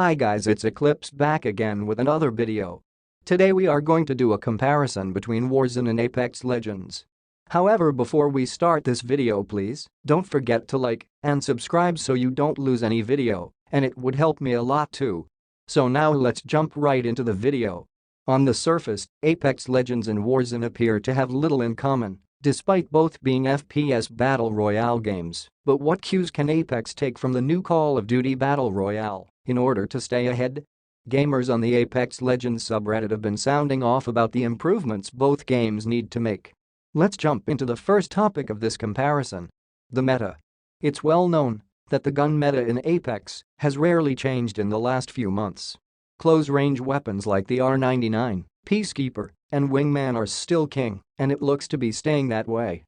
Hi guys, it's Eclipse back again with another video. Today we are going to do a comparison between Warzone and Apex Legends. However, before we start this video, please don't forget to like and subscribe so you don't lose any video, and it would help me a lot too. So now let's jump right into the video. On the surface, Apex Legends and Warzone appear to have little in common, despite both being FPS battle royale games. But what cues can Apex take from the new Call of Duty Battle Royale in order to stay ahead? Gamers on the Apex Legends subreddit have been sounding off about the improvements both games need to make. Let's jump into the first topic of this comparison: the meta. It's well known that the gun meta in Apex has rarely changed in the last few months. Close-range weapons like the R99, Peacekeeper, and Wingman are still king, and it looks to be staying that way.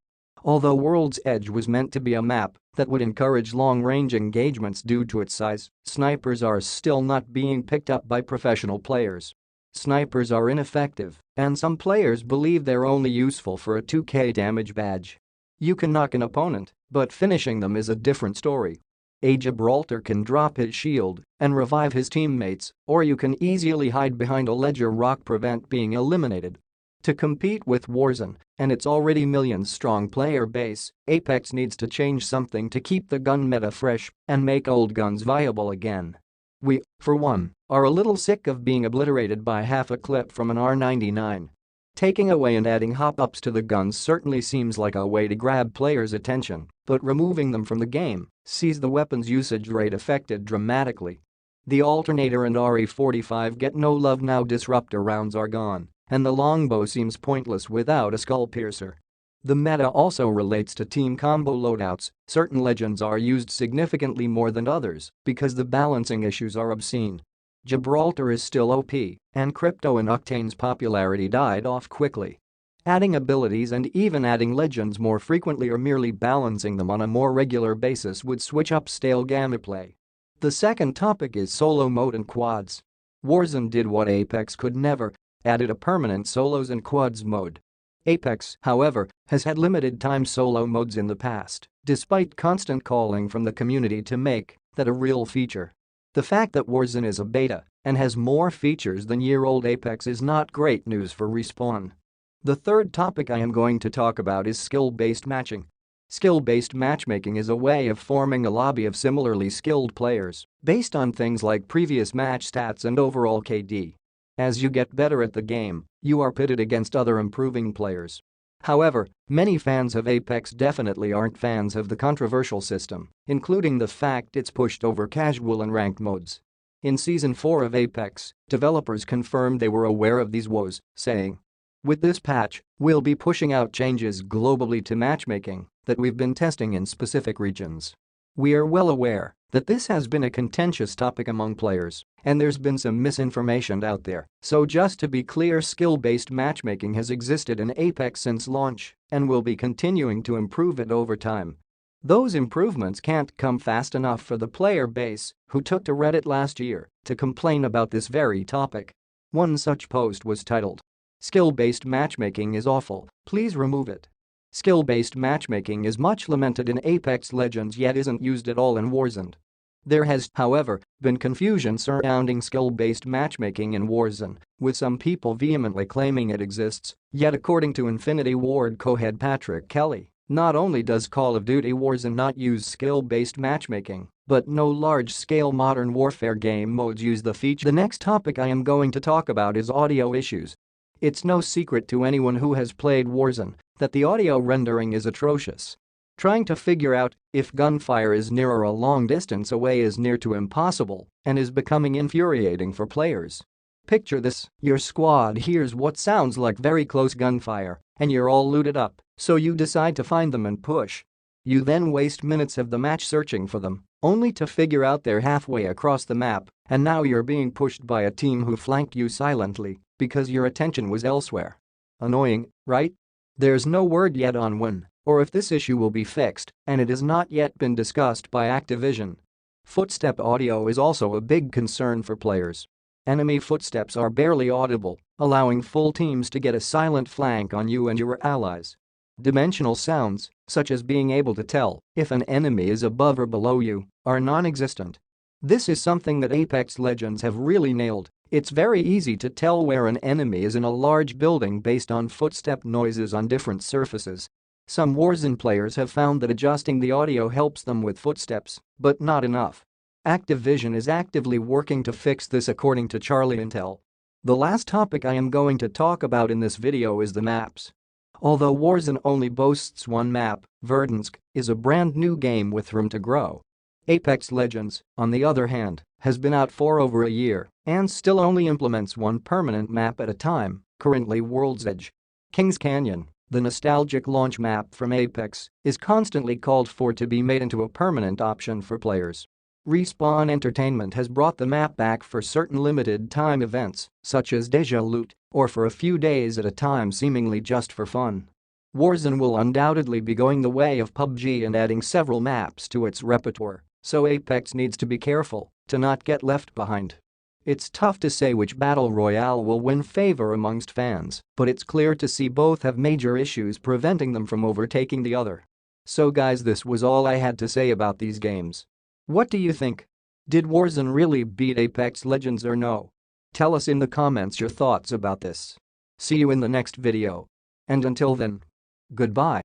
Although World's Edge was meant to be a map that would encourage long-range engagements due to its size, snipers are still not being picked up by professional players. Snipers are ineffective, and some players believe they're only useful for a 2k damage badge. You can knock an opponent, but finishing them is a different story. A Gibraltar can drop his shield and revive his teammates, or you can easily hide behind a ledger rock prevent being eliminated. To compete with Warzone and its already millions-strong player base, Apex needs to change something to keep the gun meta fresh and make old guns viable again. We, for one, are a little sick of being obliterated by half a clip from an R99. Taking away and adding hop-ups to the guns certainly seems like a way to grab players' attention, but removing them from the game sees the weapon's usage rate affected dramatically. The alternator and RE45 get no love now. Disruptor rounds are gone, and the longbow seems pointless without a skull piercer. The meta also relates to team combo loadouts. Certain legends are used significantly more than others because the balancing issues are obscene. Gibraltar is still OP, and Crypto and Octane's popularity died off quickly. Adding abilities and even adding legends more frequently or merely balancing them on a more regular basis would switch up stale gameplay. The second topic is solo mode and quads. Warzone did what Apex could never: added a permanent solos and quads mode. Apex, however, has had limited time solo modes in the past, despite constant calling from the community to make that a real feature. The fact that Warzone is a beta and has more features than year-old Apex is not great news for Respawn. The third topic I am going to talk about is skill-based matching. Skill-based matchmaking is a way of forming a lobby of similarly skilled players based on things like previous match stats and overall KD. As you get better at the game, you are pitted against other improving players. However, many fans of Apex definitely aren't fans of the controversial system, including the fact it's pushed over casual and ranked modes. In Season 4 of Apex, developers confirmed they were aware of these woes, saying, "With this patch, we'll be pushing out changes globally to matchmaking that we've been testing in specific regions. We are well aware that this has been a contentious topic among players, and there's been some misinformation out there, so just to be clear, skill-based matchmaking has existed in Apex since launch and will be continuing to improve it over time. Those improvements can't come fast enough for the player base who took to Reddit last year to complain about this very topic." One such post was titled, "Skill-based matchmaking is awful, please remove it." Skill-based matchmaking is much lamented in Apex Legends yet isn't used at all in Warzone. There has, however, been confusion surrounding skill-based matchmaking in Warzone, with some people vehemently claiming it exists, yet according to Infinity Ward co-head Patrick Kelly, not only does Call of Duty Warzone not use skill-based matchmaking, but no large-scale modern warfare game modes use the feature. The next topic I am going to talk about is audio issues. It's no secret to anyone who has played Warzone that the audio rendering is atrocious. Trying to figure out if gunfire is near or a long distance away is near to impossible and is becoming infuriating for players. Picture this: your squad hears what sounds like very close gunfire, and you're all looted up, so you decide to find them and push. You then waste minutes of the match searching for them, only to figure out they're halfway across the map, and now you're being pushed by a team who flanked you silently because your attention was elsewhere. Annoying, right? There's no word yet on when or if this issue will be fixed, and it has not yet been discussed by Activision. Footstep audio is also a big concern for players. Enemy footsteps are barely audible, allowing full teams to get a silent flank on you and your allies. Dimensional sounds, such as being able to tell if an enemy is above or below you, are non-existent. This is something that Apex Legends have really nailed. It's very easy to tell where an enemy is in a large building based on footstep noises on different surfaces. Some Warzone players have found that adjusting the audio helps them with footsteps, but not enough. Activision is actively working to fix this according to Charlie Intel. The last topic I am going to talk about in this video is the maps. Although Warzone only boasts one map, Verdansk is a brand new game with room to grow. Apex Legends, on the other hand, has been out for over a year and still only implements one permanent map at a time, currently World's Edge. Kings Canyon, the nostalgic launch map from Apex, is constantly called for to be made into a permanent option for players. Respawn Entertainment has brought the map back for certain limited-time events, such as Deja Loot, or for a few days at a time seemingly just for fun. Warzone will undoubtedly be going the way of PUBG and adding several maps to its repertoire, so Apex needs to be careful to not get left behind. It's tough to say which battle royale will win favor amongst fans, but it's clear to see both have major issues preventing them from overtaking the other. So guys, this was all I had to say about these games. What do you think? Did Warzone really beat Apex Legends or no? Tell us in the comments your thoughts about this. See you in the next video. And until then, goodbye.